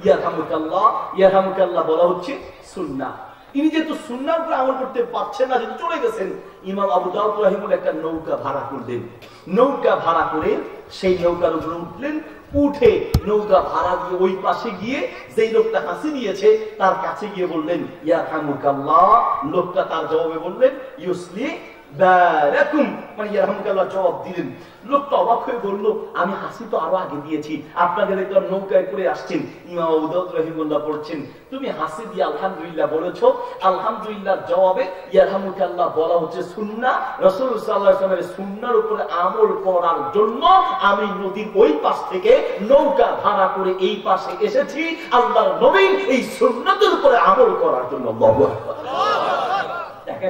ইয়ারহামুকাল্লাহ ইয়ারহামুকাল্লাহ বলা হচ্ছে সুন্নাহ। ইনি যেহেতু সুন্নাহর উপর আমল করতে পারছেন না, যদি চলে গেছেন, ইমাম আবু দাউদ রাহিমাহুল্লাহ একটা নৌকা ভাড়া করলেন। নৌকা ভাড়া করে সেই নৌকার উপরে উঠলেন, উঠে নৌকা ভাড়া দিয়ে ওই পাশে গিয়ে যেই লোকটা হাসি দিয়েছে তার কাছে গিয়ে বললেন ইয়ারহামুকাল্লাহ। লোকটা তার জবাবে বললেন ইউসলি বারাকুম, মানে ইয়ারহামুকাল্লাহ জবাব দিলেন। লোকটা অবাক হয়ে বলল আমি হাসি তো আরো আগে দিয়েছি, আপনাদের একটা নৌকায় করে আসছেন। ইমাম আবু দাউদ রাহিমাহুল্লাহ পড়ছেন তুমি হাসি দিয়ে আলহামদুলিল্লাহ বলেছো, আলহামদুলিল্লাহ জবাবে ইয়ারহামুকাল্লাহ বলা হচ্ছে সুন্নাহ। রাসূল সাল্লাল্লাহু আলাইহি ওয়াসাল্লামের সুন্নাহর উপরে আমল করার জন্য আমি নদীর ওই পাশ থেকে নৌকা ভাড়া করে এই পাশে এসেছি আল্লাহর নবীর এই সুন্নাতের উপরে আমল করার জন্য। আল্লাহু আকবার।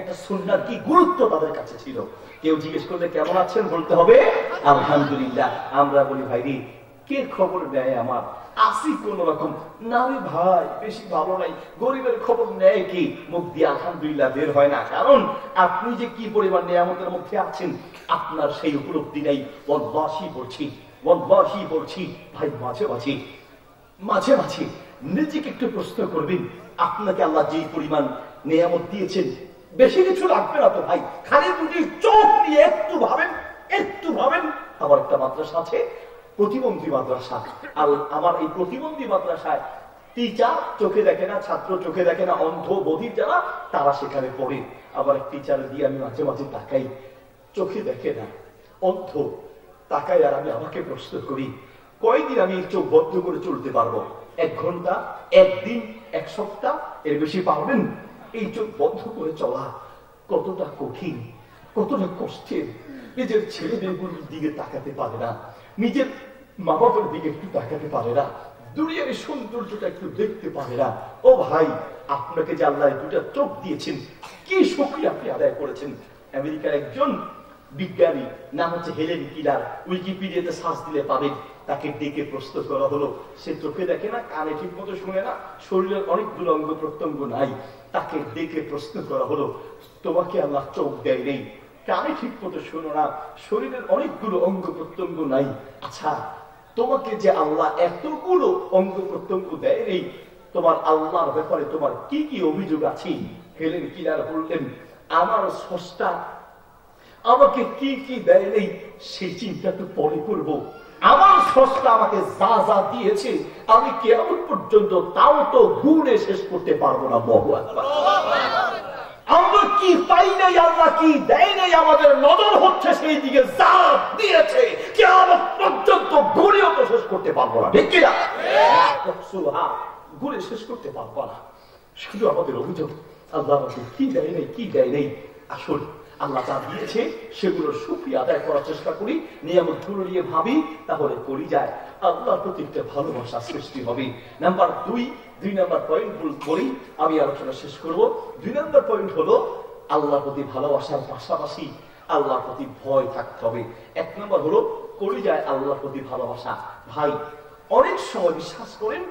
একটা সুন্নাহর কি গুরুত্ব তাদের কাছে ছিল। কেউ জিজ্ঞেস করলে কেমন আছেন বলতে হবে আলহামদুলিল্লাহ। আমরা বলি ভাই রে কে খবর দেয় আমার, আসি কোন রকম না রে ভাই বেশি ভালো নাই, গরিবের খবর নেয় কি, মুখ দিয়ে আলহামদুলিল্লাহ বের হয় না। কারণ আপনি যে কি পরিমাণ নিয়ামতের মধ্যে আছেন আপনার সেই উপলব্ধি নাই। ওয়াল্লাহি বলছি ভাই, মাঝে মাঝে নিজেকে একটু প্রশ্ন করবেন, আপনাকে আল্লাহ যে পরিমাণ নিয়ামত দিয়েছেন বেশি কিছু লাগবে না তো ভাই, খালি দুটি চোখ দিয়ে একটু ভাবেন। আমার একটা মাদ্রাসা আছে, প্রতিবন্ধী মাদ্রাসা। আর আমার এই প্রতিবন্ধী মাদ্রাসায় টিচার চোখে দেখে না, ছাত্র চোখে দেখে না, অন্ধ বধির যারা তারা সেখানে পড়ে। আবার টিচার দিয়ে আমি মাঝে মাঝে তাকাই, চোখে দেখে না, অন্ধ, তাকাই আর আমি আমাকে প্রশ্ন করি কয়দিন আমি এই চোখ বন্ধ করে চলতে পারবো? 1 ঘন্টা, 1 দিন, 1 সপ্তাহ, এর বেশি পারবেন? এই চোখ বন্ধ করে চলা কতটা কঠিন, কতটা কষ্টের। নিজের ছেলে মেয়েগুলোর দিকে তাকাতে পারে না, নিজের মা বাবার দিকে একটু তাকাতে পারে না, দুনিয়ার সৌন্দর্যটা একটু দেখতে পারে না। ও ভাই, আপনাকে যে আল্লাহ দুটা চোখ দিয়েছেন কি শুকরিয়া আপনি আদায় করেছেন। আমেরিকার একজন বিজ্ঞানী নাম হচ্ছে হেলেন কিলার, উইকিপিডিয়াতে সার্চ দিলে পাবেন। তাকে ডেকে প্রশ্ন করা হলো, সে চোখে দেখে না, কানে ঠিক মতো শুনে না, শরীরের অনেকগুলো অঙ্গ প্রত্যঙ্গ নাই। তাকে ডেকে প্রশ্ন করা হলো তোমাকে আল্লাহ চোখ দেয় নেই, কানে ঠিক মতো শোনো না, শরীরের অনেকগুলো অঙ্গ প্রত্যঙ্গ নাই, আচ্ছা তোমাকে যে আল্লাহ এতগুলো অঙ্গ প্রত্যঙ্গ দেয় নেই, তোমার আল্লাহর ব্যাপারে তোমার কি কি অভিযোগ আছে? হেলেন কিলার বললেন আমার স্রষ্টা আমাকে কি কি দেয় নেই সেই চিন্তা তো পরে করবো। আমার স্রষ্টা আমাকে যা যা দিয়েছে আমি কিয়ামত পর্যন্ত তাও তো গুণে শেষ করতে পারবো না। বহু আমরা কি পাই নাই, আল্লাহ কি দেয় নাই, আমাদের নজর হচ্ছে সেই দিকে। যা দিয়েছে কিয়ামত পর্যন্ত গুণেও তো শেষ করতে পারবো না, ঠিক কিনা? গুণে শেষ করতে পারবো না। শুধু আমাদের অভিযোগ আল্লাহ আমাকে কি দেয় নেই। আসলে আল্লাহ যা দিয়েছে সেগুলোর শুকরিয়া আদায় করার চেষ্টা করি, নিয়ামতগুলো নিয়ে ভাবি, তাহলে করি যায় আল্লাহর প্রতি একটা ভালোবাসা সৃষ্টি হবে। নাম্বার 2 নাম্বার পয়েন্ট বলি, আমি আলোচনা শেষ করব। 2 নাম্বার পয়েন্ট হলো আল্লাহর প্রতি ভালোবাসার পাশাপাশি আল্লাহর প্রতি ভয় থাকতে হবে। 1 নাম্বার হলো করি যায় আল্লাহর প্রতি ভালোবাসা। ভাই অনেক সময় বিশ্বাস করেন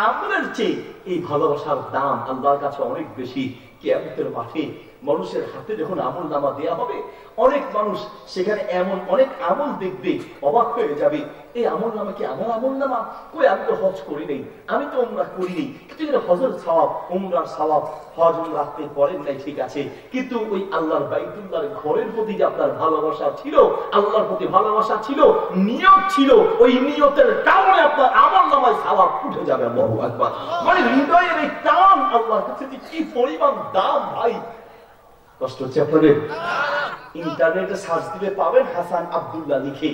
আমলের চেয়ে এই ভালোবাসার দাম আল্লাহর কাছে অনেক বেশি। কিয়ামতের মাঠে মানুষের হাতে যখন আমল নামা দেয়া হবে, অনেক মানুষ সেখানে এমন অনেক আমল দেখবে, অবাক হয়ে যাবে, এই আমল নামা কি আমার আমল নামা? কই আমি তো হজ করি নাই, আমি তো উমরা করি নাই, কিন্তু হজের সওয়াব, উমরার সওয়াব, হজ উমরা আপনি করেন নাই ঠিক আছে, কিন্তু ওই আল্লাহর বাইতুল্লাহর ঘরের প্রতি যে আপনার ভালোবাসা ছিল, আল্লাহর প্রতি ভালোবাসা ছিল, নিয়ত ছিল, ওই নিয়তের কারণে আপনার আমল নামায় সওয়াব উঠে যাবে। আল্লাহু আকবার। মানে হৃদয়ের এই টান আল্লাহর কাছে কি পরিমাণ দাম ভাই। কষ্ট হচ্ছে আপনাদের? ইন্টারনেটে সার্চ দিলে পাবেন হাসান আব্দুল্লাহ লিখে,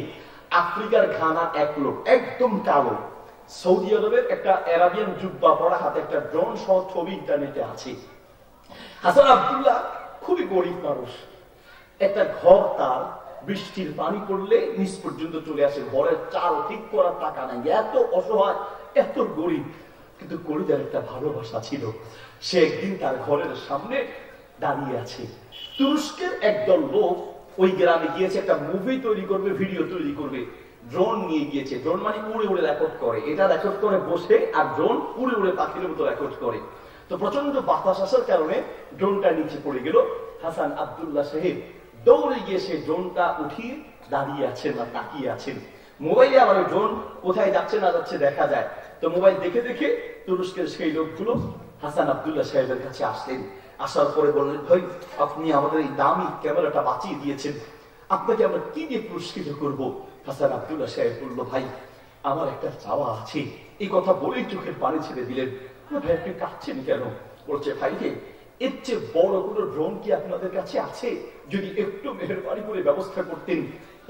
আফ্রিকার ঘানা এক লোক, একদম কালো, সৌদি আরবের একটা আরাবিয়ান জুব্বা পরা, হাতে একটা ড্রোন সহ ছবি ইন্টারনেটে আছে। হাসান আব্দুল্লাহ খুবই গরিব মানুষ, একটা ঘর তার বৃষ্টির পানি পড়লে নিচ পর্যন্ত চলে আসে, ঘরের চাল ঠিক করার টাকা নাই, এত অসহায়, এত গরিব, কিন্তু গরিবের একটা ভালোবাসা ছিল। সে একদিন তার ঘরের সামনে দাঁড়িয়ে আছে, তুরস্কের একদল লোক ওই গ্রামে গিয়েছে, একটা মুভি তৈরি করবে, ভিডিও তৈরি করবে, ড্রোন নিয়ে গিয়েছে। ড্রোন মানে উড়ে উড়ে রেকর্ড করে, এটা রেকর্ড করে বসে, আর ড্রোন উড়ে উড়ে পাখির মতো রেকর্ড করে। তো প্রচন্ড বাতাস আসার কারণে ড্রোনটা নিচে পড়ে গেল। হাসান আব্দুল্লাহ সাহেব দৌড়ে গিয়ে সে ড্রোনটা উঠিয়ে দাঁড়িয়ে আছেন না তাকিয়ে আছেন। মোবাইলে আবার ড্রোন কোথায় যাচ্ছে না যাচ্ছে দেখা যায়। তো মোবাইল দেখে দেখে তুরস্কের সেই লোকগুলো হাসান আব্দুল্লাহ সাহেবের কাছে আসলেন। আসার পরে বললেন, ভাই আপনি আমাদের এই দামি ক্যামেরাটা বাঁচিয়ে দিয়েছেন, আপনাকে আমরা কি দিয়ে পুরস্কৃত করবো? হাসান আব্দুল্লাহ সাহেব বললো, ভাই আমার একটা চাওয়া আছে। এই কথা বলেই চোখের পানি ছেড়ে দিলেন। ভাই আপনি কাঁদছেন কেন? বলছে, ভাই রে, এর চেয়ে বড় কোনো ড্রোন কি আপনাদের কাছে আছে? যদি একটু মেহেরবানি করে ব্যবস্থা করতেন।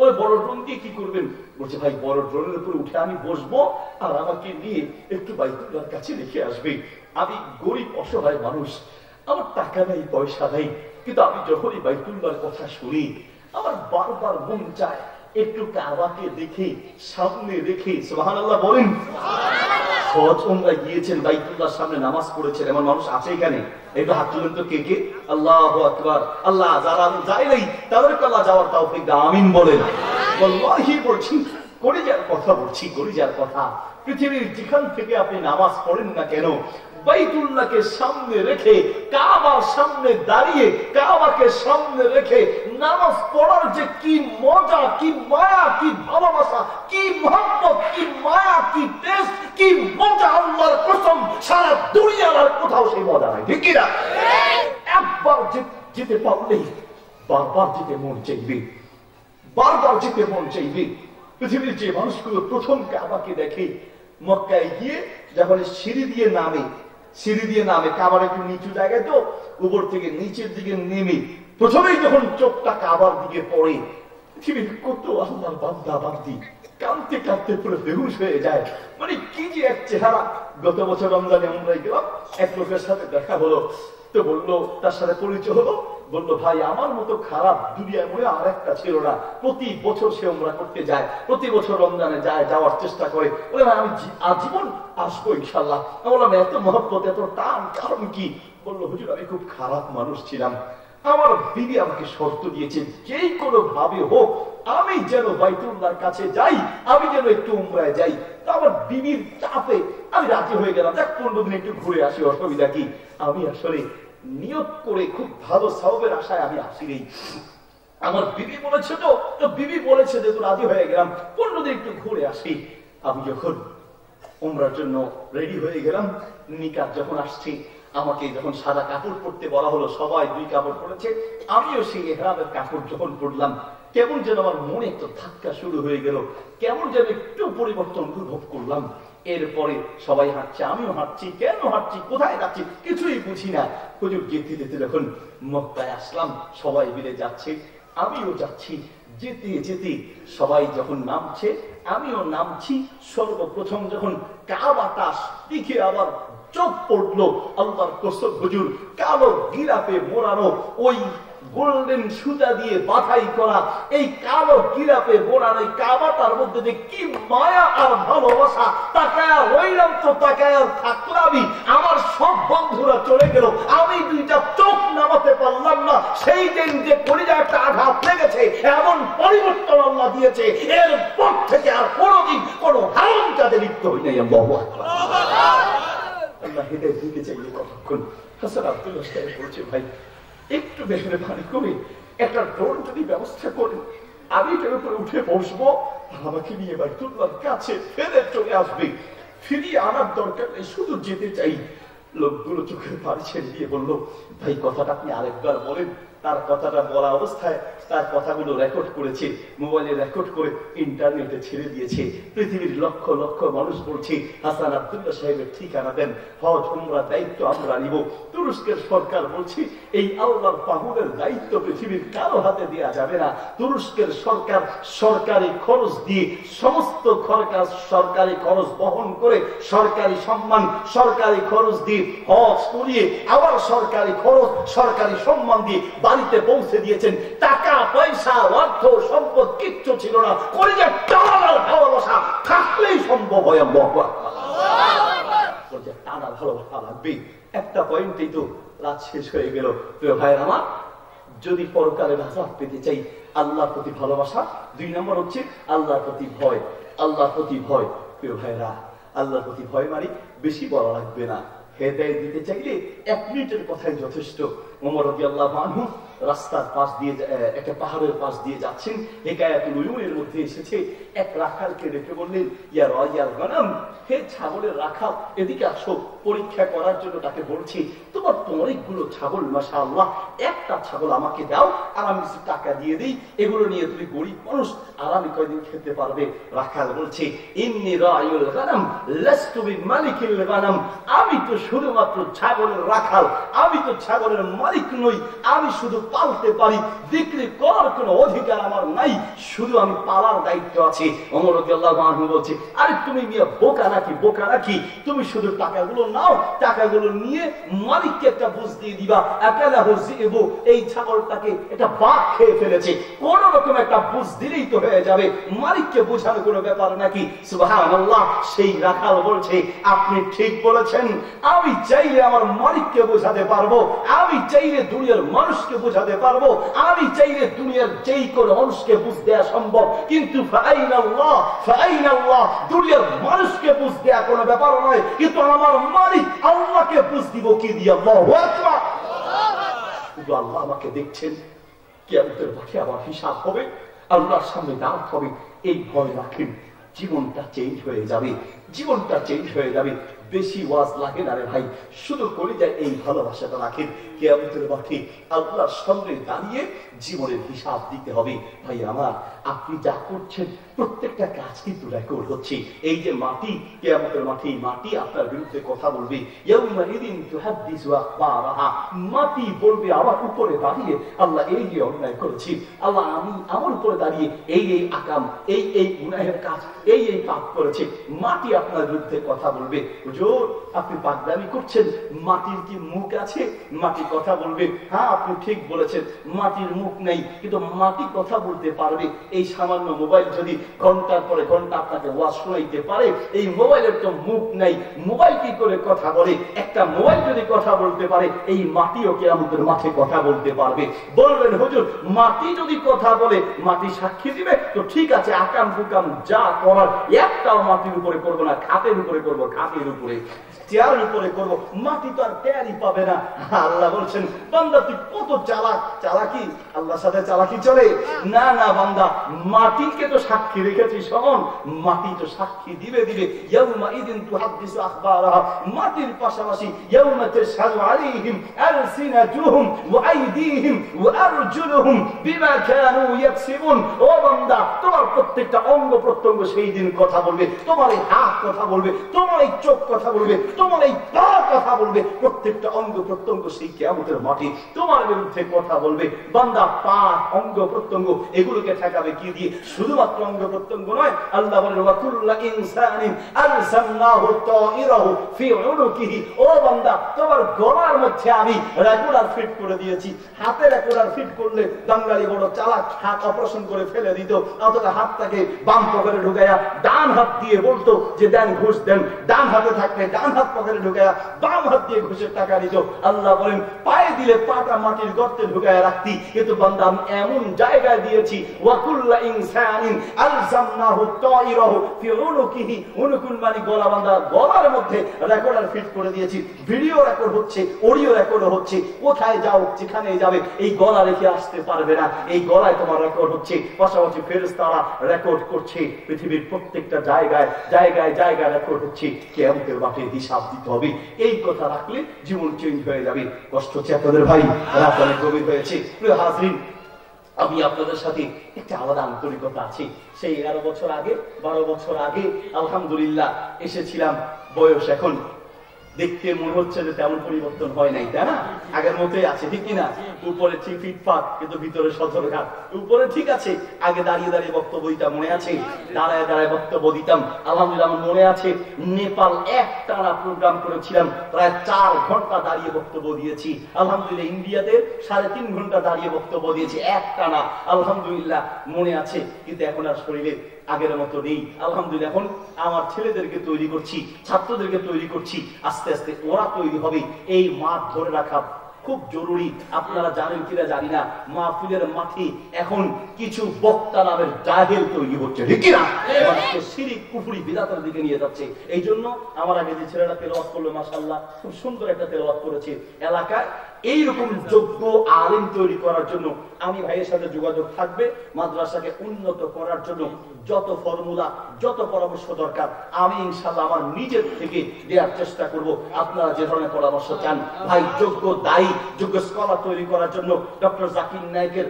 ওই বড় ড্রোন দিয়ে কি করবেন? বলছে, ভাই বড় ড্রোনের উপরে উঠে আমি বসবো আর আমাকে নিয়ে একটু বাইতুল্লাহর কাছে রেখে আসবে। আমি গরিব অসহায় মানুষ, আমার টাকা নাই পয়সা নাই, কিন্তু আমি যখনই বাইতুল্লাহর কথা শুনি আমার বারবার মন চায় একটু কাবাকে দেখে সামনে রেখে। সুবহানাল্লাহ বলেন। হজ উমরা গিয়েছেন, বাইতুল্লাহর সামনে নামাজ পড়েছেন, এমন মানুষ আছে এখানে? একটু হাত তুলেন তো কে কে। আল্লাহু আকবার। আল্লাহ যারা যায় নাই তাদেরকে আল্লাহ যাওয়ার তৌফিক দাও, আমিন বলেন। ওয়াল্লাহি বলছি, কলিজার কথা বলছি, কলিজার কথা। পৃথিবীর যেখান থেকে আপনি নামাজ পড়েন না কেন, বাইতুল্লাহকে সামনে রেখে, কাবার সামনে দাঁড়িয়ে, কাবাকে সামনে রেখে নামাজ পড়ার যে কি মজা, কি মায়া, কি ভালোবাসা, কি মহব্বত, কি মায়া, কি টেস্ট, কি মজা, আল্লাহর কসম সারা দুনিয়ার আর কোথাও সেই মজা নাই। ঠিক কি না? একবার যেতে পারলেই বারবার যেতে মন চাইবে, বারবার যেতে মন চাইবে। পৃথিবীর যে মানুষগুলো প্রথম কাবাকে দেখে, মক্কায় গিয়ে যখন সিঁড়ি দিয়ে নামে, কাবার একটু নিচু জায়গায়, তো উপর থেকে নিচের দিকে নেমে প্রথমেই যখন চোখটা কাবার দিকে পড়ে, পৃথিবীর কত আল্লাহর বান্দা বান্দি কাঁদতে কাঁদতে পুরো বেহুশ হয়ে যায়। মানে কি যে এক চেহারা। গত বছর রমজানে আমরাই গেলাম, এক লোকের সাথে দেখা হলো, তো বললো, তার সাথে পরিচয় হলো, বললো, ভাই আমার মতো খারাপ দুনিয়ার মনে আর একটা ছিল না। প্রতি বছর সে উমরা করতে যায়, প্রতি বছর রমজানে যায়, যাওয়ার চেষ্টা করে। বলে আমি আজীবন আসবো ইনশাল্লাহ। আমি বললাম, এত মহব্বত, এত টান কারণ কি? বললো, হুজুর আমি খুব খারাপ মানুষ ছিলাম, আমার বিবি আমাকে শর্ত দিয়েছে যেই কোনো ভাবে হোক আমি যেন বাইতুল্লাহর কাছে যাই, আমি যেন একটু উমরায় যাই। তা আমার বিবির চাপে আমি রাজি হয়ে গেলাম, দেখ 15 দিন একটু ঘুরে আসি, অসুবিধা কি? আমি আসলে নিয়ত করে খুব ভালো সওয়াবের আশায় আমি আসিনি। আমার বিবি বলেছে, তো বিবি বলেছে যে তো রাজি হয়ে গেলাম, 15 দিন একটু ঘুরে আসি। আমি যখন উমরার জন্য রেডি হয়ে গেলাম, নিকাত যখন আসছি, আমাকে যখন সাদা কাপড় পরতে বলা হলো, সবাই 2 কাপড় পরেছে, আমিও সেই ইহরামের কাপড় যখন পরলাম, কেমন যেন আমার মনে একটু ধাক্কা শুরু হয়ে গেল, কেমন যেন একটু পরিবর্তন অনুভব করলাম। এরপরে সবাই হাঁটছে, আমিও হাঁটছি, কেন হাঁটছি, কোথায় যাচ্ছি কিছুই বুঝি না। হুজুর যেতে যেতে যখন মক্কায় আসলাম, সবাই মিলে যাচ্ছে, আমিও যাচ্ছি। যেতে যেতে সবাই যখন নামছে আমিও নামছি। সর্বপ্রথম যখন কাবাটা দিকে আবার চোখ পড়লো, আল্লাহর কসম হুজুর কালো গিরাপে মোড়ানো, ওই গোল্ডেন সুতা দিয়ে বাঁধাই করা এই কালো গিরাপে মোড়ানো কাবাটার মধ্যে যে কি মায়া আর ভালোবাসা! তাকায় রইলাম তো তাকায় থাকলামই। আমার সব বন্ধুরা চলে গেল, আমি 2টা চোখ নামাতে পারলাম না। সেই দিন যে কলিজায় একটা আঘাত লেগেছে, এমন পরিবর্তন আল্লাহ দিয়েছে, এরপর থেকে আর কোনোদিন কোনো হারাম কাজে লিপ্ত হই নাই। আল্লাহ হেদায়েত দিতে চাইলে কতক্ষণ। হাসান আব্দুল্লাহ সাহেব বলছে, ভাই একটু মেহেরবানি করে একটা ড্রোন যদি ব্যবস্থা করেন, আমি এটার উপরে উঠে বসবো, আমাকে নিয়ে বাইতুল্লাহর কাছে ফেলে চলে আসবে, ফিরিয়ে আনার দরকার নেই, শুধু যেতে চাই। লোকগুলো চোখের পানি ছেড়ে দিয়ে বললো, ভাই কথাটা আপনি আরেকবার বলেন। তার কথাটা বলা অবস্থায় তার কথাগুলো রেকর্ড করেছে, মোবাইলে রেকর্ড করে ইন্টারনেটে ছেড়ে দিয়েছে। পৃথিবীর লক্ষ লক্ষ মানুষ বলছে, হাসান আব্দুল্লাহ সাহেবের ঠিকানা দেন, হজ উমরার দায়িত্ব আমরা নিব। তুরস্কের সরকার বলছে, এই আল্লাহর পাহুনের দায়িত্ব পৃথিবীর কারো হাতে দেওয়া যাবে না। তুরস্কের সরকার সরকারি খরচ দিয়ে, সমস্ত সরকারি খরচ বহন করে, সরকারি সম্মান সরকারি খরচ দিয়ে হজ করিয়ে, আবার সরকারি খরচ সরকারি সম্মান দিয়ে বাড়িতে পৌঁছে দিয়েছেন। টাকা পয়সা অর্থ সম্পদ কিচ্ছু ছিল না, কলিজার টান আর ভালোবাসা থাকলেই সম্ভব হয়। টানা ভালোবাসা লাগবে। একটা পয়েন্টেই তো রাত শেষ হয়ে গেল। প্রিয় ভাইয়ের আমার, যদি পরকালে নাজাত পেতে চাই, আল্লাহর প্রতি ভালোবাসা। 2 নম্বর হচ্ছে আল্লাহর প্রতি ভয়। আল্লাহর প্রতি ভয়। প্রিয় ভাইরা, আল্লাহর প্রতি ভয় মানে বেশি বলা লাগবে না। হেদায়েত দিতে চাইলে 1 মিনিটের কথাই যথেষ্ট। ওমর রাদিয়াল্লাহু আনহু রাস্তার পাশ দিয়ে একটা পাহাড়ের পাশ দিয়ে যাচ্ছেন, হিকায়াতুল উয়ুনের মধ্যে এসেছে, এক রাখালকে রেখে বললেন, ইয়া রাইয়াল গানাম, হে ছাগলের রাখাল, এদিকে আসো, পরীক্ষা করার জন্য তাকে বলছি, তোমার তো অনেকগুলো ছাগল, মাশাআল্লাহ, একটা ছাগল আমাকে দাও আর আমি কিছু টাকা দিয়ে দিই, এগুলো নিয়ে তুমি গরিব মানুষ, আর আমি কয়দিন খেতে পারবে। রাখাল বলছে, ইন্নী রাইউল গানাম লাস্তু বিমালিকিল গানাম, আমি তো শুধুমাত্র ছাগলের রাখাল, আমি তো ছাগলের মালিক নই, আমি শুধু পালতে পারি, বিক্রি করার কোনো অধিকার আমার নাই, শুধু আমি পালার দায়িত্ব আছে। ওমর রাদিয়াল্লাহু আনহু বলছে, আরে তুমি মিয়া বোকা নাকি, বোকা নাকি, তুমি শুধু টাকাগুলো নাও, টাকাগুলো নিয়ে মালিককে একটা বুঝ দিয়ে দিবা, আকালা হুযিবু, এই ছাগলটাকে এটা বাঘ খেয়ে ফেলেছে, কোন রকম একটা বুঝ দিলেই তো হয়ে যাবে, মালিককে বোঝানো কোনো ব্যাপার নাকি। সুবহানাল্লাহ। সেই রাখাল বলছে, আপনি ঠিক বলেছেন, আমি চাইলে আমার মালিককে বোঝাতে পারবো, আমি চাইলে দুনিয়ার মানুষকে বোঝাতে পারবো, আমি চাইলে দুনিয়ার যেই কোনো মানুষকে বুঝ দেওয়া সম্ভব, কিন্তু ফাআইনাল্লাহ, ফাআইনাল্লাহ, দুনিয়ার মানুষকে বুঝ দেওয়া কোনো ব্যাপার নয়, কিন্তু আমার মালিক আল্লাহকে বুঝ দিব কি দিয়ে? আল্লাহু আকবার। শুধু আল্লাহ আমাকে দেখছেন, কিয়ামতের মাঠে আমার হিসাব হবে, আল্লাহর সামনে দাঁড়াতে হবে, এই ভয় রাখেন, জীবনটা চেঞ্জ হয়ে যাবে, জীবনটা চেঞ্জ হয়ে যাবে। বেশি ওয়াজ লাগে না রে ভাই, শুধু করে যায় এই ভালোবাসাটা রাখেন, কিয়ামতের মাঠে আল্লাহর সামনে দাঁড়িয়ে জীবনের হিসাব দিতে হবে। ভাই আমার, আপনি যা করছেন প্রত্যেকটা কাজ কিন্তু রেকর্ড হচ্ছে। এই যে মাটি, কিয়ামতের মাঠে মাটি আপনার বিরুদ্ধে কথা বলবে, ইয়াউমা ইদিন তুহাদ্দিসু আখবারাহা, মাটি বলবে আমার উপরে দাঁড়িয়ে, আল্লাহ এই যে অন্যায় করেছি, আল্লাহ আমি আমার উপরে দাঁড়িয়ে এই এই আকাম, এই এই গুনাহের কাজ, এই এই পাপ করেছে, মাটি আপনার বিরুদ্ধে কথা বলবে। হুজুর আপনি পাগলামি করছেন, মাটির কি মুখ আছে? মাটি কথা বলবে, হ্যাঁ আপনি ঠিক বলেছেন, মাটির মুখ নেই, কিন্তু মাটি কথা বলতে পারবে। এই সামান্য মোবাইল যদি ঘন্টার পরে ঘন্টা আপনাকে ওয়াজ শোনাইতে পারে, এই মোবাইলের তো মুখ নাই, মোবাইল কি করে কথা বলে? একটা মোবাইল যদি কথা বলতে পারে, এই মাটিও কিয়ামতের মাঠে কথা বলতে পারবে। বলবেন হুজুর মাটি যদি কথা বলে, মাটি সাক্ষী দিবে, তো ঠিক আছে, আকাম কুকাম যা করার একটাও মাটির উপরে করবো না, খাতের উপরে করবো, খাতের উপরে, চেয়ারের উপরে করবো, মাটি তো আর টেরই পাবে না। আল্লাহ বলছেন, বান্দা তুই কত চালাক, চালাকি আল্লাহর সাথে চালাকি চলে না? না বান্দা, মাটিকে তো সাক্ষী রেখেছি, শোন, মাটি তো সাক্ষী দিবে দিবে। ইয়াউমা ইদিন তুহাদ্দিসু আখবারাহা, মাটির পাশাপাশি ইয়াউমা তাশহাদু আলাইহিম আলসিনাতুহুম ওয়া আইদিহিম ওয়া আরজুলুহুম বিমা কানু ইয়াকসিবুন। ও বান্দা, তোমার প্রত্যেকটা অঙ্গ প্রত্যঙ্গ সেই দিন কথা বলবে, তোমার এই হাত কথা বলবে, তোমার এই চোখ কথা বলবে, তোমার এই পা কথা বলবে, প্রত্যেকটা অঙ্গ প্রত্যঙ্গ সেই কিয়ামতের মাঠে তোমার বিরুদ্ধে কথা বলবে। বান্দা, পা, অঙ্গ প্রত্যঙ্গ এগুলোকে ঠেকাবে কি দিয়ে? শুধুমাত্র অঙ্গ প্রত্যঙ্গ নয়, আল্লাহ বলেন ওয়া কুল্লু ইনসানিন আলসামনাহু তাইরাহু ফি উনুকিহি। ও বান্দা, তোমার গলার মধ্যে আমি রেগুলার ফিট করে দিয়েছি। হাতে রেগুলার ফিট করলে বাঙালি বড় চালাক, হাত অপারেশন করে ফেলে দিত, অথবা হাতটাকে বাম পকেটে ঢুকাইয়া ডান হাত দিয়ে বলতো যে দেন ঘুষ দেন, ডান হাতে থাকলে ডান হাত পকেটে ঢুকাইয়া বাম হাত দিয়ে ঘুষের টাকা দিত। আল্লাহ বলেন পায়ে দিলে পাটা মাটির গর্তে ঢুকাইয়া রাখতি, কিন্তু বান্দা আমি এমন জায়গায় দিয়েছি, ওয়া কুল্লু ইনসানিন আলজামনাহু তাইরাহু ফি উনুকিহি। উনুকুন মানে গলা, বান্দা গলার মধ্যে রেকর্ডার ফিট করে দিয়েছি, ভিডিও রেকর্ড হচ্ছে, অডিও রেকর্ড হচ্ছে, কোথায় যাও যেখানে যাবে এই গলা রেখে আসতে পারবে না, এই গলায় তোমার রেকর্ড হচ্ছে। পাশাপাশি ফেরেশতারা রেকর্ড করছে, পৃথিবীর প্রত্যেকটা জায়গায় জায়গায় জায়গায় রেকর্ড হচ্ছে। কিয়ামতের মাঠে হিসাব দিতে হবে। এই কথা রাখলে জীবন চেঞ্জ হয়ে যাবে। কষ্ট হচ্ছে আপনাদের ভাই, রাত অনেক গভীর হয়েছে। প্রিয় হাজরিন, আমি আপনাদের সাথে একটা আলাদা আন্তরিকতা আছে। সেই 11 বছর আগে, 12 বছর আগে আলহামদুলিল্লাহ এসেছিলাম। বয়স এখন দেখতে মনে হচ্ছে যে তেমন পরিবর্তন হয় নাই, তাই না? আগের মতোই আছে, ঠিক কিনা? উপরে ঠিক ফিটফাট, কিন্তু ভিতরে সতর্কতা। উপরে ঠিক আছে, আগে দাঁড়িয়ে দাঁড়িয়ে বক্তব্য দিতাম, মনে আছে? দাঁড়ায় দাঁড়ায় বক্তব্য দিতাম, আলহামদুলিল্লাহ আমার মনে আছে। নেপাল একটানা প্রোগ্রাম করেছিলাম, প্রায় 4 ঘন্টা দাঁড়িয়ে বক্তব্য দিয়েছি। আলহামদুলিল্লাহ ইন্ডিয়াতে 3.5 ঘন্টা দাঁড়িয়ে বক্তব্য দিয়েছি একটানা, আলহামদুলিল্লাহ মনে আছে। কিন্তু এখন আর শরীরে আগের মতো নেই। আলহামদুলিল্লাহ এখন আমার ছেলেদেরকে তৈরি করছি, ছাত্রদেরকে তৈরি করছি, আস্তে আস্তে ওরা তৈরি হবে। এই মাঠ ধরে রাখা খুব জরুরি। আপনারা জানেন কিনা জানি না, মাহফিলের মাঠে এখন কিছু বক্তা নামের জাহেল তৈরি হচ্ছে, ঠিক কিনা? মানুষকে শিরক কুফরি বিদআতের দিকে নিয়ে যাচ্ছে। এই জন্য আমার আগে যে ছেলেটা তেলাওয়াত করলো, মাশাআল্লাহ খুব সুন্দর একটা তেলাওয়াত করেছে। এলাকায় এইরকম যোগ্য আলেম তৈরি করার জন্য আমি ভাইয়ের সাথে যোগাযোগ থাকবে। মাদ্রাসাকে উন্নত করার জন্য যত ফর্মুলা, যত পরামর্শ দরকার আমি ইনশাআল্লাহ আমার নিজের থেকে দেওয়ার চেষ্টা করব। আপনারা যে ধরনের পরামর্শ চান, ভাই যোগ্য দায়ী, যোগ্য স্কলার তৈরি করার জন্য ডক্টর জাকির নায়েকের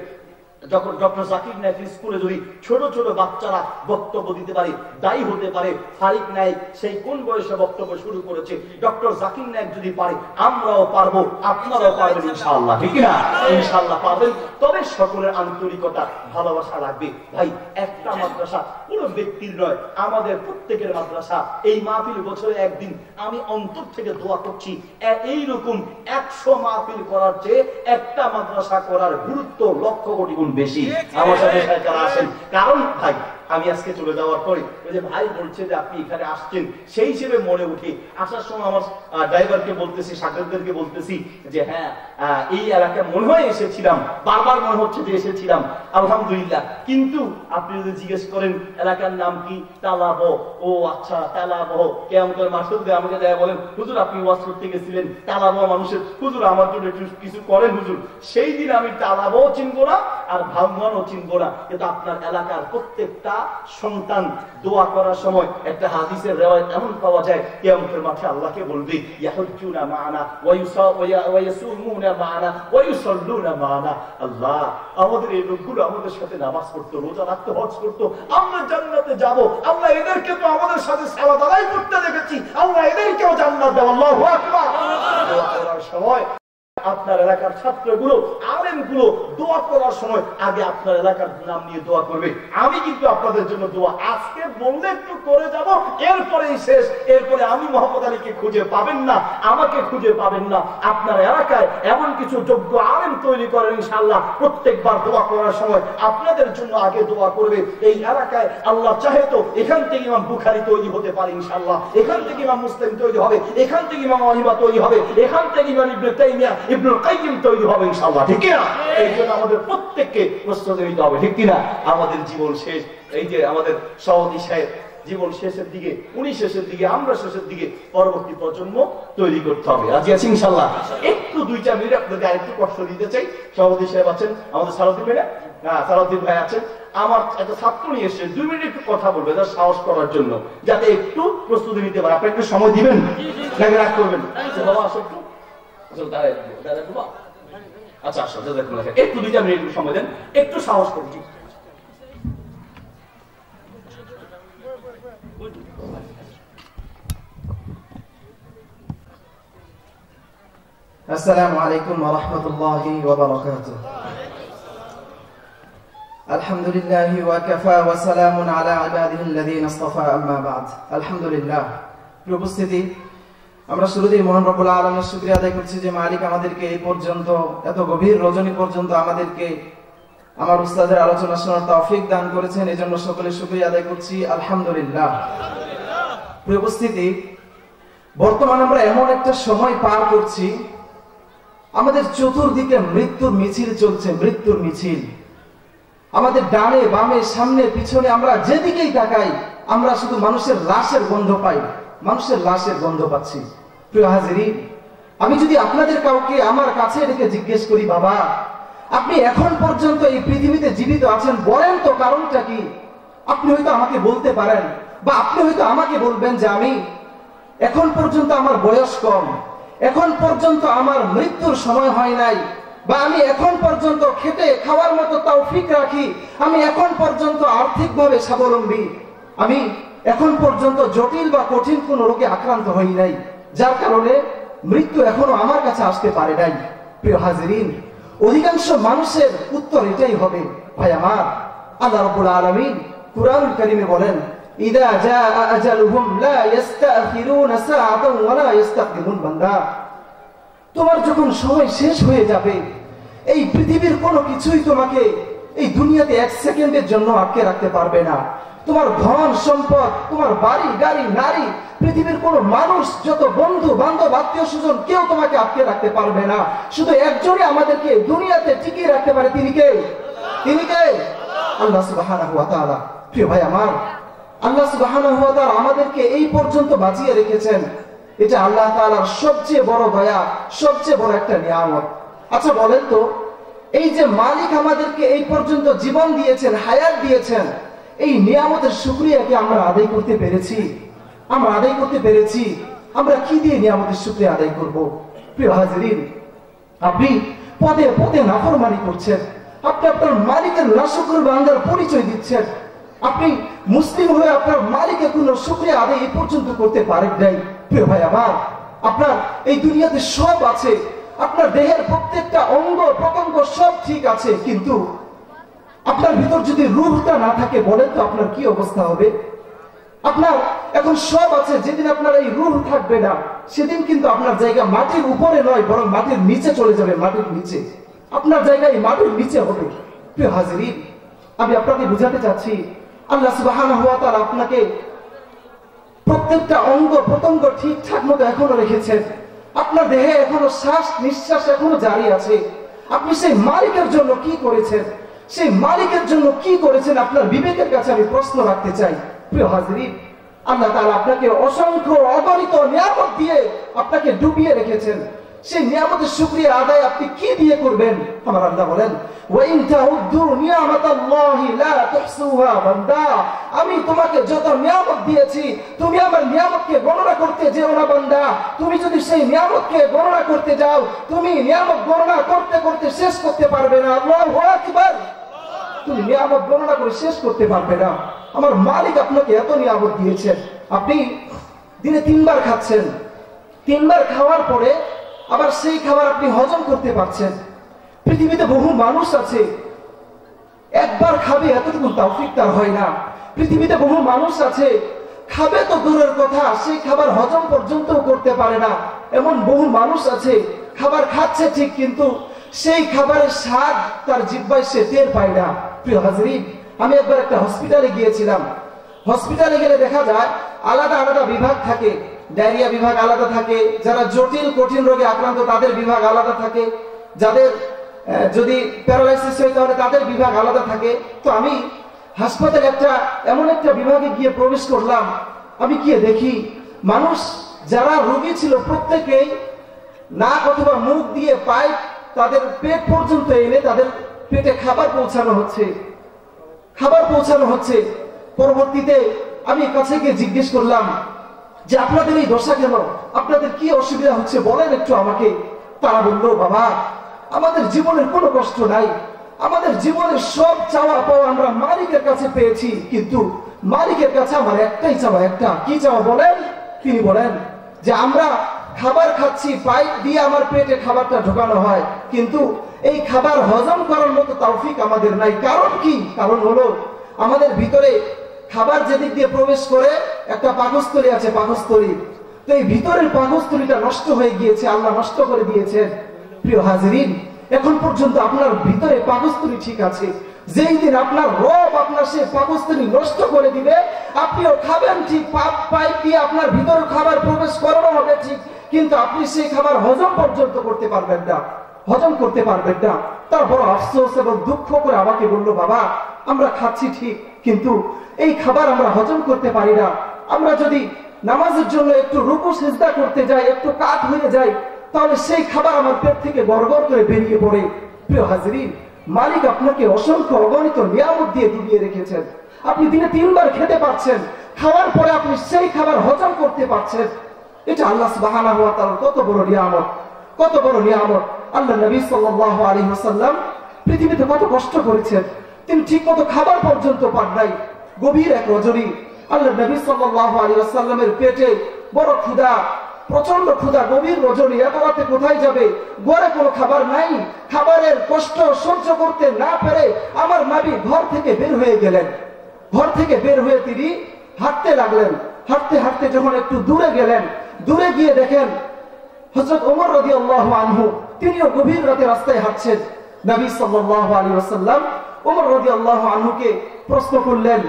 স্কুলে যদি ছোট ছোট বাচ্চারা বক্তব্য দিতে পারে, দায়ী হতে পারে। ফারিক নায়েক সেই কোন বয়সে বক্তব্য শুরু করেছে, ডক্টর জাকির নায়েক যদি পারে আমরাও পারবো, আপনারাও পারবেন ইনশাআল্লাহ, ঠিক না? ইনশাআল্লাহ পারবেন। তবে সকলের আন্তরিকতা, ভালোবাসা লাগবে। ভাই একটা মাদ্রাসা পুরো ব্যক্তির নয়, আমাদের প্রত্যেকের মাদ্রাসা। এই মাহফিল বছরে একদিন আমি অন্তর থেকে দোয়া করছি, এইরকম 100 মাহফিল করার চেয়ে একটা মাদ্রাসা করার গুরুত্ব লক্ষ কোটি গুণ বেশি। আমার সাথে যারা আসেন, কারণ ভাই আমি আজকে চলে যাওয়ার পরে ওই যে ভাই বলছে যে আপনি এখানে আসছেন, সেই হিসেবে মনে উঠে আসার সময় আমার ড্রাইভারকে বলতেছি, সাগরদেরকে বলতেছি যে হ্যাঁ এই এলাকায় মনে হয় এসেছিলাম, বারবার মনে হচ্ছে যে এসেছিলাম, আলহামদুলিল্লাহ। কিন্তু আপনি যদি জিজ্ঞেস করেন এলাকার নাম কি, তালাবহ। ও আচ্ছা তালাবহ। কিয়ামতের মাসুদ আমাকে দেয় বলেন, হুজুর আপনি ওয়াজ করতে গেছিলেন তালাবহ মানুষের, হুজুর আমার জন্য একটু কিছু করেন হুজুর। সেই দিন আমি তালাবহ চিনবো না আর ভাঙ্গনও চিনবো না, কিন্তু আপনার এলাকার প্রত্যেকটা সন্তান দোয়া করার সময় একটা হাদিসের রিওয়ায়াত এমন পাওয়া যায়, কিয়ামতের মাঠে আল্লাহকে বলবে ইয়াহুজ্জুনা মা'ানা ওয়া ইয়াসুমুনা মা'ানা ওয়া ইউসাল্লুনা মা'ানা। আল্লাহ আমাদের এই লোকগুলো আমাদের সাথে নামাজ পড়তো, রোজা রাখতো, হজ করতো, আমরা জান্নাতে যাব। আল্লাহ এদেরকে তো আমাদের সাথে সালাত আদায় করতে দেখেছি, আল্লাহ এদেরকেও জান্নাত দাও। আল্লাহু আকবার। দোয়া করার সময় আপনার এলাকার ছাত্রগুলো, আলেমগুলো দোয়া করার সময় আগে আপনার এলাকার নাম নিয়ে দোয়া করবে। আমি কিন্তু আপনাদের জন্য দোয়া আজকে বললে একটু করে যাব, এরপরেই শেষ। এরপরে আমি মোহাম্মদ আলীকে খুঁজে পাবেন না, আমাকে খুঁজে পাবেন না। আপনার এলাকায় এমন কিছু যোগ্য আলেম তৈরি করেন ইনশাআল্লাহ। প্রত্যেকবার দোয়া করার সময় আপনাদের জন্য আগে দোয়া করবে। এই এলাকায় আল্লাহ চাহে তো এখান থেকে ইমাম বুখারী তৈরি হতে পারে ইনশাআল্লাহ, এখান থেকে ইমাম মুসলিম তৈরি হবে, এখান থেকে ইমাম আহমদ তৈরি হবে, এখান থেকে ইমাম ইবনে তাইমিয়া, ইবনুল কাইয়্যিম তৈরি হবে ইনশাআল্লাহ, ঠিক কি না? এই জন্য আমাদের প্রত্যেককে প্রস্তুতি নিতে হবে, ঠিক কি না? আমাদের জীবন শেষ, এই যে আমাদের সভাপতি সাহেব জীবন শেষের দিকে, উনি শেষের দিকে, আমরা শেষের দিকে, পরবর্তী প্রজন্ম তৈরি করতে হবে। রাজি আছি ইনশাআল্লাহ? একটু 2-4 মিনিট আপনাদের আরেকটু কষ্ট দিতে চাই। সভাপতি সাহেব আছেন, আমাদের সালাউদ্দিন ভাই, সালাউদ্দিন ভাই আছেন, আমার একটা ছাত্র নিয়ে এসে 2 মিনিট একটু কথা বলবে, যার সাহস করার জন্য, যাতে একটু প্রস্তুতি নিতে পারে। আপনি একটু সময় দিবেন নাকি রাগ করবেন? বাবা আসো একটু, আচ্ছা আসো, একটু 2-4 মিনিট সময় দেন, একটু সাহস করছি। আসসালামু আলাইকুম ওয়া রাহমাতুল্লাহি ওয়া বারাকাতুহু। আলহামদুলিল্লাহি ওয়া কাফা ওয়া সালামুন আলা ইবাদিহিল্লাযীনা ইসতাফা, আম্মা বা'দ। আলহামদুলিল্লাহ। প্রিয় উপস্থিতি, আমরা শুরুতেই মহান রব্বুল আলামিনের শুকরিয়া আদায় করছি যে মালিক আমাদেরকে এই পর্যন্ত, এত গভীর রজনী পর্যন্ত আমাদেরকে আমার উস্তাদের আলোচনা শোনার তৌফিক দান করেছেন। এজন্য সকলে শুকরিয়া আদায় করছি, আলহামদুলিল্লাহ। প্রিয় উপস্থিতি, বর্তমানে আমরা এমন একটা সময় পার করছি, আমাদের চতুর্দিকে মৃত্যুর মিছিল চলছে, মৃত্যুর মিছিল। আমাদের ডানে বামে সামনে পিছনে আমরা যেদিকেই তাকাই আমরা শুধু মানুষের লাশের গন্ধ পাই, মানুষের লাশের গন্ধ পাচ্ছি। প্রিয় হাজিরিন, আমি যদি আপনাদের কাউকে আমার কাছে ডেকে জিজ্ঞেস করি, বাবা আপনি এখন পর্যন্ত এই পৃথিবীতে জীবিত আছেন, বলেন তো কারণটা কি? আপনি হয়তো আমাকে বলতে পারেন, বা আপনি হয়তো আমাকে বলবেন যে আমি এখন পর্যন্ত আমার বয়স কম, এখন পর্যন্ত আমার মৃত্যুর সময় হয় নাই, বা আমি এখন পর্যন্ত খেটে খাওয়ার মতো তৌফিক রাখি, আমি এখন পর্যন্ত আর্থিকভাবে স্বাবলম্বী, আমি এখন পর্যন্ত জটিল বা কঠিন কোন রোগে আক্রান্ত হই নাই, যার কারণে মৃত্যু এখনো আমার কাছে আসতে পারে নাই। প্রিয় হাজিরিন, অধিকাংশ মানুষের উত্তর এটাই হবে, ভাই আমার, আল্লাহ রাব্বুল আলামিন কুরআন কারীমে বলেন, ইযা জাআ আজালুহুম লা ইস্তাখিরুনা সাআতান ওয়া লা ইস্তাকদিমুন। বান্দা, তোমার যখন সময় শেষ হয়ে যাবে, এই পৃথিবীর কোনো কিছুই তোমাকে এই দুনিয়াতে 1 সেকেন্ডের জন্য আটকে রাখতে পারবে না। তোমার ধন সম্পদ, তোমার বাড়ি গাড়ি নারী, পৃথিবীর কোন মানুষ, যত বন্ধু বান্ধব আত্মীয় স্বজন, কেউ তোমাকে আটকে রাখতে পারবে না। শুধু একজনই আমাদেরকে দুনিয়াতে টিকিয়ে রাখতে পারে, তিনি কে? তিনি কে? আল্লাহ সুবহানাহু ওয়া তাআলা। প্রিয় ভাই আমার, আল্লাহ সুবহানাহু ওয়া তাআলা আমাদেরকে এই পর্যন্ত বাঁচিয়ে রেখেছেন। এটা আল্লাহ তাআলার সবচেয়ে বড় দয়া, সবচেয়ে বড় একটা নিয়ামত। আচ্ছা বলেন তো, এই যে মালিক আমাদেরকে এই পর্যন্ত জীবন দিয়েছেন, হায়াত দিয়েছেন, এই নিয়ামতের শুকরিয়া কি আমরা আদায় করতে পেরেছি? আমরা আদায় করতে পেরেছি? আমরা কি দিয়ে নিয়ামতের শুকরিয়া আদায় করব? প্রিয় হাজিরিন, আপনি পদে পদে নাফরমানি করছেন, আপনি আপনার মালিকের নাশুকর বান্দার পরিচয় দিচ্ছেন, আপনি মুসলিম হয়ে আপনার মালিকের কোনো শুকরিয়া আদায় এই পর্যন্ত করতে পারেন নাই। প্রিয় ভাই আমার, আপনার এই দুনিয়াতে সব আছে, আপনার দেহের প্রত্যেকটা অঙ্গ প্রত্যঙ্গ সব ঠিক আছে, কিন্তু আপনার ভিতর যদি রূহটা না থাকে, বলেন তো আপনার কি অবস্থা হবে? আপনার এখন সব আছে, যেদিন আপনার এই রূহ থাকবে না, সেদিন কিন্তু আপনার জায়গা মাটির উপরে নয়, বরং মাটির নিচে চলে যাবে। মাটির নিচে আপনার জায়গায় মাটির নিচে হবে। প্রিয় হাজিরিন, আমি আপনাকে বুঝাতে চাচ্ছি, আল্লাহ সুবহানাহু ওয়া তাআলা আপনাকে প্রত্যেকটা অঙ্গ প্রত্যঙ্গ ঠিকঠাক মতো এখনো রেখেছেন। আপনার দেহে এখনো শ্বাস নিঃশ্বাস এখনো জারি আছে। আপনি সেই মালিকের জন্য কি করেছেন? সেই মালিকের জন্য কি করেছেন? আপনার বিবেকের কাছে আমি প্রশ্ন রাখতে চাই। প্রিয় হাজিরিন, আল্লাহ তাআলা আপনাকে অসংখ্য অগণিত নিয়ামত দিয়ে আপনাকে ডুবিয়ে রেখেছেন। সেই নিয়ামতের শুকরিয়া আদায় আপনি কি দিয়ে করবেন? আমার আল্লাহ বলেন, ওয়া ইন তাউদ্দু নিয়ামাতাল্লাহি লা তুহসুহা। বান্দা, আমি তোমাকে যত নিয়ামত দিয়েছি, তুমি আমার নিয়ামতকে গণনা করতে যেও না। বান্দা, তুমি যদি সেই নিয়ামতকে গণনা করতে যাও, তুমি নিয়ামত গণনা করতে করতে শেষ করতে পারবে না। আল্লাহু আকবার। তুমি নিয়ামত গণনা করে শেষ করতে পারবে না। আমার মালিক আপনাকে এত নিয়ামত দিয়েছেন, আপনি দিনে 3 বার খাচ্ছেন, 3 বার খাওয়ার পরে আবার সেই খাবার আপনি হজম করতে পারছেন। পৃথিবীতে বহু মানুষ আছে, একবার খাবে এতটুকু তৌফিক তার হয় না। পৃথিবীতে বহু মানুষ আছে, খাবে তো দূরের কথা, সেই খাবার হজম পর্যন্ত করতে পারে না। এমন বহু মানুষ আছে, খাবার খাচ্ছে ঠিক, কিন্তু সেই খাবারের স্বাদ তার জিহ্বায় সে টের পায় না। প্রিয় হাজিরিন, আমি একবার একটা হসপিটালে গিয়েছিলাম। হসপিটালে গেলে দেখা যায় আলাদা আলাদা বিভাগ থাকে। ডায়রিয়া বিভাগ আলাদা থাকে, যারা জটিল কঠিন রোগে আক্রান্ত তাদের বিভাগ আলাদা থাকে, যাদের যদি প্যারালাইসিস হয় তাহলে তাদের বিভাগ আলাদা থাকে। তো আমি হাসপাতালে এমন একটা বিভাগে গিয়ে প্রবেশ করলাম। আমি গিয়ে দেখি মানুষ যারা রোগী ছিল প্রত্যেকেই নাক অথবা মুখ দিয়ে পাইপ তাদের পেট পর্যন্ত এনে তাদের পেটে খাবার পৌঁছানো হচ্ছে। পরবর্তীতে আমি কাছে গিয়ে জিজ্ঞেস করলাম যে আপনাদের এই দশা কেন, আপনাদের কি অসুবিধা হচ্ছে বলেন একটু আমাকে। তারা বলল, বাবা, আমাদের জীবনের কোনো কষ্ট নাই, আমাদের জীবনের সব চাওয়া পাওয়া আমরা মালিকের কাছে পেয়েছি, কিন্তু মালিকের কাছে আমার একটাই চাওয়া। একটা কি চাওয়া বলেন? তিনি বলেন যে আমরা খাবার খাচ্ছি, পাইপ দিয়ে আমার পেটে খাবারটা ঢোকানো হয়, কিন্তু এই খাবার হজম করার মতো তৌফিক আমাদের নাই। কারণ কি? কারণ হলো আমাদের ভিতরে খাবার যেদিক দিয়ে প্রবেশ করে একটা পাকস্থলী আছে, পাকস্থলী। তো এই ভিতরের পাকস্থলীটা নষ্ট হয়ে গিয়েছে, আল্লাহ নষ্ট করে দিয়েছেন। প্রিয় হাজিরিন, এখন পর্যন্ত আপনার ভিতরে পাকস্থলী ঠিক আছে। যেই দিন আপনার রব আপনার সেই পাকস্থলী নষ্ট করে দিবে, আপনিও খাবেন ঠিক, পাইপ দিয়ে আপনার ভিতরে খাবার প্রবেশ করানো হবে ঠিক, কিন্তু আপনি সেই খাবার হজম পর্যন্ত করতে পারবেন না, হজম করতে পারবেন না। তার বড় আফসোস এবং দুঃখ করে আমাকে বললো, বাবা, আমরা খাচ্ছি ঠিক, কিন্তু এই খাবার আমরা হজম করতে পারি না। আমরা যদি নামাজের জন্য একটু রুকু সিজদা করতে যাই, একটু কাত হয়ে যাই, তাহলে সেই খাবার আমার পেট থেকে গড়গড় করে বেরিয়ে পড়ে। প্রিয় হাজিরিন, মালিক আপনাকে অসংখ্য অগণিত নিয়ামত দিয়ে ডুবিয়ে রেখেছেন। আপনি দিনে 3 বার খেতে পারছেন, খাওয়ার পরে আপনি সেই খাবার হজম করতে পারছেন। এটা আল্লাহ সুবহানাহু ওয়া তাআলার কত বড় নিয়ামত, কত বড় নিয়ামত। আল্লাহ নবী সাল্লাল্লাহু আলাইহি ওয়াসাল্লাম পৃথিবীতে কত কষ্ট করেছেন, তিনি ঠিক মতো খাবার পর্যন্ত পান নাই। গভীর এক রজনী আল্লাহ নবী সাল্লাল্লাহু আলাইহি ওয়াসাল্লামের পেটে বড় ক্ষুধা, প্রচন্ড ক্ষুধা, গভীর রজনী, এত রাতে কোথায় যাবে, ঘরে কোনো খাবার নাই। খাবারের কষ্ট সহ্য করতে না পেরে আমার নবী ঘর থেকে বের হয়ে গেলেন। ঘর থেকে বের হয়ে তিনি হাঁটতে লাগলেন। হাঁটতে হাঁটতে যখন একটু দূরে গেলেন, দূরে গিয়ে দেখেন হযরত ওমর রাদিয়াল্লাহু আনহু তিনিও গভীর রাতে রাস্তায় হাঁটছেন। নবী সাল্লাল্লাহু আলাইহি ওয়াসাল্লাম ওমর রাদিয়াল্লাহু আনহুকে প্রশ্ন করলেন,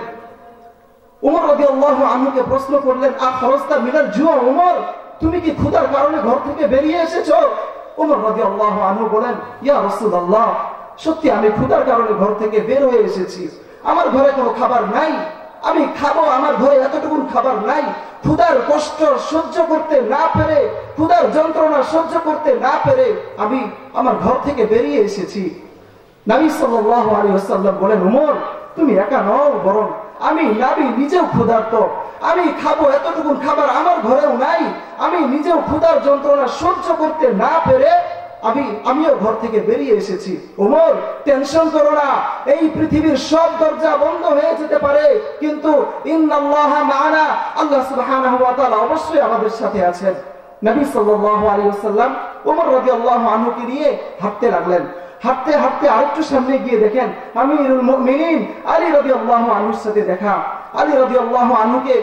উমর রাদিয়াল্লাহু আনহুকে প্রশ্ন করলেন, আখরাজতা মিনাল জুয়া, উমর তুমি কি ক্ষুধার কারণে ঘর থেকে বেরিয়ে এসেছো? উমর রাদিয়াল্লাহু আনহু বলেন, ইয়া রাসূলুল্লাহ, সত্যি আমি ক্ষুধার কারণে ঘর থেকে বের হয়ে এসেছি। আমার ঘরে কোনো খাবার নাই, আমি খাবো, আমার ঘরে এতটুকু খাবার নাই। ক্ষুধার কষ্ট সহ্য করতে না পেরে, ক্ষুধার যন্ত্রণা সহ্য করতে না পেরে আমি আমার ঘর থেকে বেরিয়ে এসেছি। নবী সাল্লাল্লাহু আলাইহি ওয়াসাল্লাম বলেন, উমর তুমি একা নও, বরং আমি নবী নিজেও ক্ষুধার্ত। আমি খাবো, এতটুকু খাবার আমার ঘরেও নাই। আমি নিজেও ক্ষুধার যন্ত্রণা সহ্য করতে না পেরে আমিও ঘর থেকে বেরিয়ে এসেছি। ওমর টেনশন করো না, এই পৃথিবীর সব দরজা বন্ধ হয়ে যেতে পারে, কিন্তু ইন্নাল্লাহা মা'ানা, আল্লাহ সুবহানাহু ওয়া তাআলা অবশ্যই আমাদের সাথে আছেন। নবী সাল্লাল্লাহু আলাইহি ওয়াসাল্লাম ওমর রাদিয়াল্লাহু আনহুকে নিয়ে হাঁটতে লাগলেন। হাঁটতে হাঁটতে আরেকটু সামনে গিয়ে দেখেন আমিরুল মুমিনিন আলী রাদিয়াল্লাহু আনহুর সাথে দেখা। আলী রাদিয়াল্লাহু আনহুকে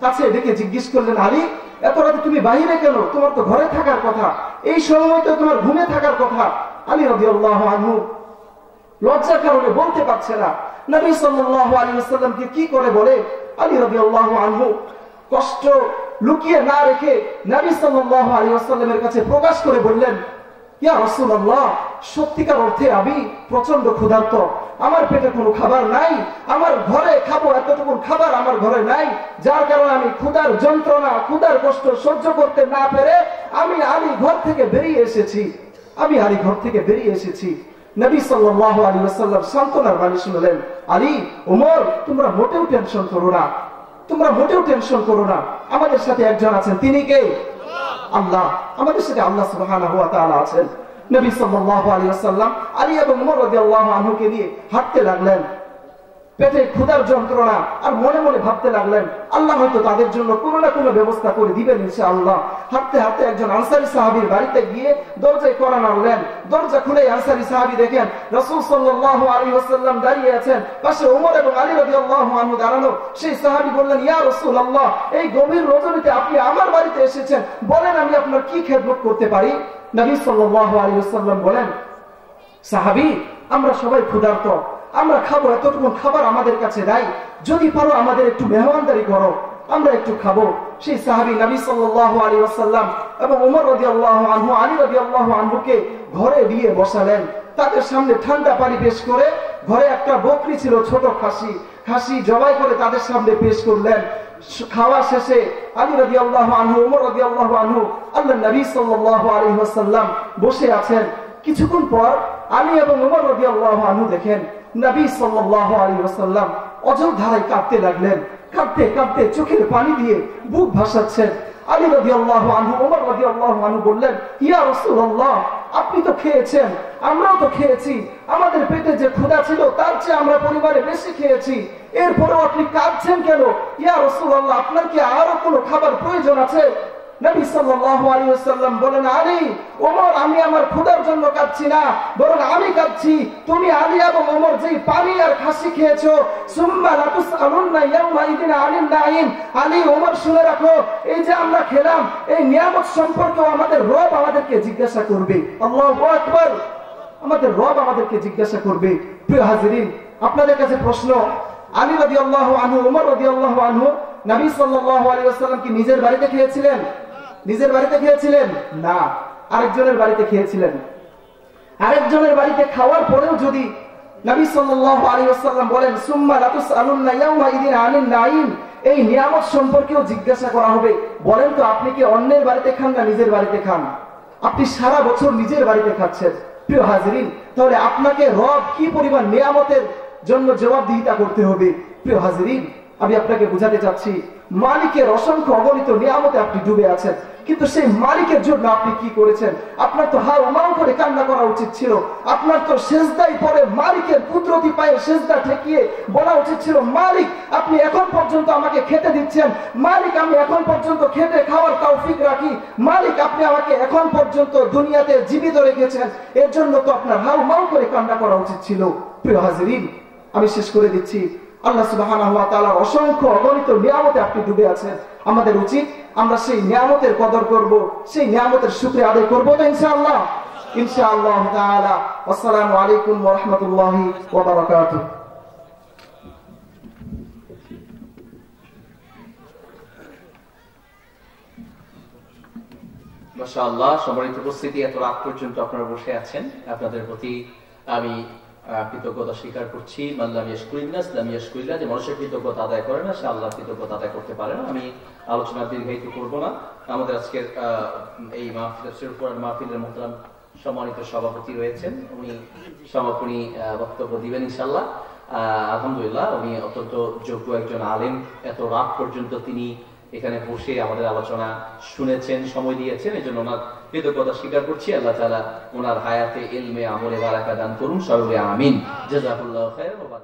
কাছে ডেকে জিজ্ঞেস করলেন, আলী এত রাতে তুমি বাইরে কেন? তোমার তো ঘরে থাকার কথা, এই সময় তো তোমার ঘুমে থাকার কথা। আলী রাদিয়াল্লাহু আনহু লজ্জার কারণে বলতে পারছে না। নবী সাল্লাল্লাহু আলাইহি ওয়াসাল্লামকে কি করে বলে? আলী রাদিয়াল্লাহু আনহু কষ্ট লুকিয়ে না রেখে নবী সাল্লাল্লাহু আলাইহি ওয়াসাল্লামের কাছে প্রকাশ করে বললেন, ইয়া রাসূলুল্লাহ, সত্যিকার অর্থে আমি প্রচন্ড ক্ষুধার্ত, আমার পেটে কোনো খাবার নাই, আমার ঘরে খাবো এতটুকু খাবার আমার ঘরে নাই, যার কারণে আমি ক্ষুধার যন্ত্রণা, ক্ষুধার কষ্ট সহ্য করতে না পেরে আমি আলী ঘর থেকে বেরিয়ে এসেছি। নবী সাল্লাল্লাহু আলাইহি ওয়াসাল্লাম সান্ত্বনার বাণী শুনলেন, আলী, ওমর তোমরা মোটেও টেনশন করো না, আমাদের সাথে একজন আছেন, তিনি কে? আল্লাহ। আমাদের সাথে আল্লাহ সুবহানাহু ওয়া তাআলা আছেন। নবী সাল্লাল্লাহু আলাইহি ওয়াসাল্লাম আলী এবং ওমর রাদিয়াল্লাহু আনহুকে নিয়ে হাঁটতে লাগলেন। পেটে ক্ষুধার যন্ত্রণা, আর মনে মনে ভাবতে লাগলেন আল্লাহ হয়তো তাদের জন্য কোনো না কোনো ব্যবস্থা করে দিবেন ইনশাআল্লাহ। হাঁটতে হাঁটতে একজন আনসারী সাহাবীর বাড়িতে গিয়ে দরজায় কড়া নাড়লেন। দরজা খুলে আনসারী সাহাবী দেখেন রাসূল সাল্লাল্লাহু আলাইহি ওয়াসাল্লাম দাঁড়িয়ে আছেন, পাশে ওমর এবং আলী রাদিয়াল্লাহু আনহু দাঁড়ানো। সেই সাহাবী বললেন, ইয়া রাসূলুল্লাহ, এই গভীর রজনীতে আপনি আমার বাড়িতে এসেছেন, বলেন আমি আপনার কি খেদমত করতে পারি? নবী সাল্লাল্লাহু আলাইহি ওয়াসাল্লাম বলেন, সাহাবী, আমরা সবাই ক্ষুধার্ত, আমরা খাবো এতটুকু খাবার আমাদের কাছে নাই, যদি পারো আমাদের একটু মেহমানদারি করো, আমরা একটু খাবো। সেই সাহাবী নবী সাল্লাল্লাহু আলাইহি ওয়াসাল্লাম এবং ওমর রাদিয়াল্লাহু আনহু, আলী রাদিয়াল্লাহু আনহুকে ঘরে দিয়ে বসালেন। তাদের সামনে ঠান্ডা পানি পেশ করে, ঘরে একটা বকরি ছিল, ছোট খাসি জবাই করে তাদের সামনে পেশ করলেন। খাওয়া শেষে আলী রাদিয়াল্লাহু আনহু, ওমর রাদিয়াল্লাহু আনহু, আল্লাহর নবী সাল্লাল্লাহু আলাইহি ওয়াসাল্লাম বসে আছেন। কিছুক্ষণ পর আলী এবং ওমর রাদিয়াল্লাহু আনহু দেখেন নবী সাল্লাল্লাহু আলাইহি ওয়াসাল্লাম অঝোর ধারায় কাঁদতে লাগলেন। কাঁদতে কাঁদতে চোখের পানি দিয়ে বুক ভাসাচ্ছেন। আলী রাদিয়াল্লাহু আনহু, ওমর রাদিয়াল্লাহু আনহু বললেন, ইয়া রাসূলুল্লাহ, আপনি তো খেয়েছেন, আমরাও তো খেয়েছি, আমাদের পেটে যে ক্ষুধা ছিল তার চেয়ে আমরা পরিবারে বেশি খেয়েছি, এরপরেও আপনি কাঁদছেন কেন? ইয়া রাসূলুল্লাহ, আপনার কি আরো কোনো খাবার প্রয়োজন আছে? নবী সাল্লাল্লাহু আলাইহি ওয়াসাল্লাম বলেন, আলী, ওমর, আমি আমার ক্ষুধার জন্য কাঁদছি না, বরং আমি কাঁদছি তুমি আলী এবং ওমর যেই পানি আর খাসি খেয়েছো। সুম্মা লা তুসআলুন্না ইয়াওমা ইদিন আনিন নাঈম। আলী, ওমর, শুনে রাখো, এই যে আমরা খেলাম এই নিয়ামত সম্পর্কে আমাদের রব আমাদেরকে জিজ্ঞাসা করবে। আল্লাহু আকবার, আমাদের রব আমাদেরকে জিজ্ঞাসা করবে। প্রিয় হাজিরিন, আপনাদের কাছে প্রশ্ন, আলী রাদিয়াল্লাহু আনহু, ওমর রাদিয়াল্লাহু আনহু নবী সাল্লাল্লাহু আলাইহি ওয়াসাল্লাম কি নিজের বাড়িতে খেয়েছিলেন? না, আরেকজনের বাড়িতে খেয়েছিলেন। আরেকজনের বাড়িতে খাওয়ার পরেও যদি নবী সাল্লাল্লাহু আলাইহি ওয়াসাল্লাম বলেন, সুম্মা লা তুসআলুন্না ইয়াওমা ইদিন আনিন নাঈম, এই নিয়ামত সম্পর্কেও জিজ্ঞাসা করা হবে, বলেন তো আপনি কি অন্যের বাড়িতে খান না নিজের বাড়িতে খান? আপনি সারা বছর নিজের বাড়িতে খাচ্ছেন। প্রিয় হাজিরিন, তাহলে আপনাকে রব কি পরিমাণ নিয়ামতের জন্য জবাবদিহিতা করতে হবে। প্রিয় হাজিরিন, আমি আপনাকে বুঝাতে চাচ্ছি, মালিকের অসংখ্য অগণিত নিয়ামতে আপনি ডুবে আছেন, কিন্তু সেই মালিকের জন্য আপনি কি করেছেন? আপনার তো হাও মাও করে কান্না করা উচিত ছিল। আপনার তো সেজদায় পড়ে মালিকের কুদরতি পায়ে সেজদা ঠেকিয়ে বলা উচিত ছিল, মালিক, আপনি এখন পর্যন্ত আমাকে খেতে দিচ্ছেন, মালিক, আমি এখন পর্যন্ত খেতে খাওয়ার তৌফিক রাখি, মালিক, আপনি আমাকে এখন পর্যন্ত দুনিয়াতে জীবিত রেখেছেন, এর জন্য তো আপনার হাও মাও করে কান্না করা উচিত ছিল। প্রিয় হাজিরিন, আমি শেষ করে দিচ্ছি, আল্লাহ সুবহানাহু ওয়া তাআলার অসংখ্য অগণিত নিয়ামতে আপনি ডুবে আছেন। আমাদের উচিত আমরা সেই নিয়ামতের কদর করব, সেই নিয়ামতের শুকরিয়া আদায় করব তো ইনশাআল্লাহ। ইনশাআল্লাহ তাআলা। আসসালামু আলাইকুম ওয়া রাহমাতুল্লাহি ওয়া বারাকাতুহু। মাশাআল্লাহ, সম্মানিত উপস্থিতি, এত রাত পর্যন্ত আপনারা বসে আছেন, আপনাদের প্রতি আমি কৃতজ্ঞতা স্বীকার করছি। মাল্লাম ইয়াশকুরিন্নাস লাম ইয়াশকুরিল্লাহ, যে মানুষের কৃতজ্ঞতা আদায় করে না সে আল্লাহর কৃতজ্ঞতা আদায় করতে পারে না। আমি আলোচনা দীর্ঘায়িত করব না। আমাদের আজকের এই মাহফিলের মোহতারাম সম্মানিত সভাপতি রয়েছেন, উনি সমাপনী বক্তব্য দিবেন ইনশাআল্লাহ। আলহামদুলিল্লাহ, উনি অত্যন্ত যোগ্য একজন আলেম। এত রাত পর্যন্ত তিনি এখানে বসে আমাদের আলোচনা শুনেছেন, সময় দিয়েছেন, এই জন্য ওনার কৃতজ্ঞতা স্বীকার করছি। আল্লাহ তাআলা ওনার হায়াতে ইলমে আমলে বারাকা দান করুন, সকলে আমিন। জাযাকুল্লাহু খাইরান।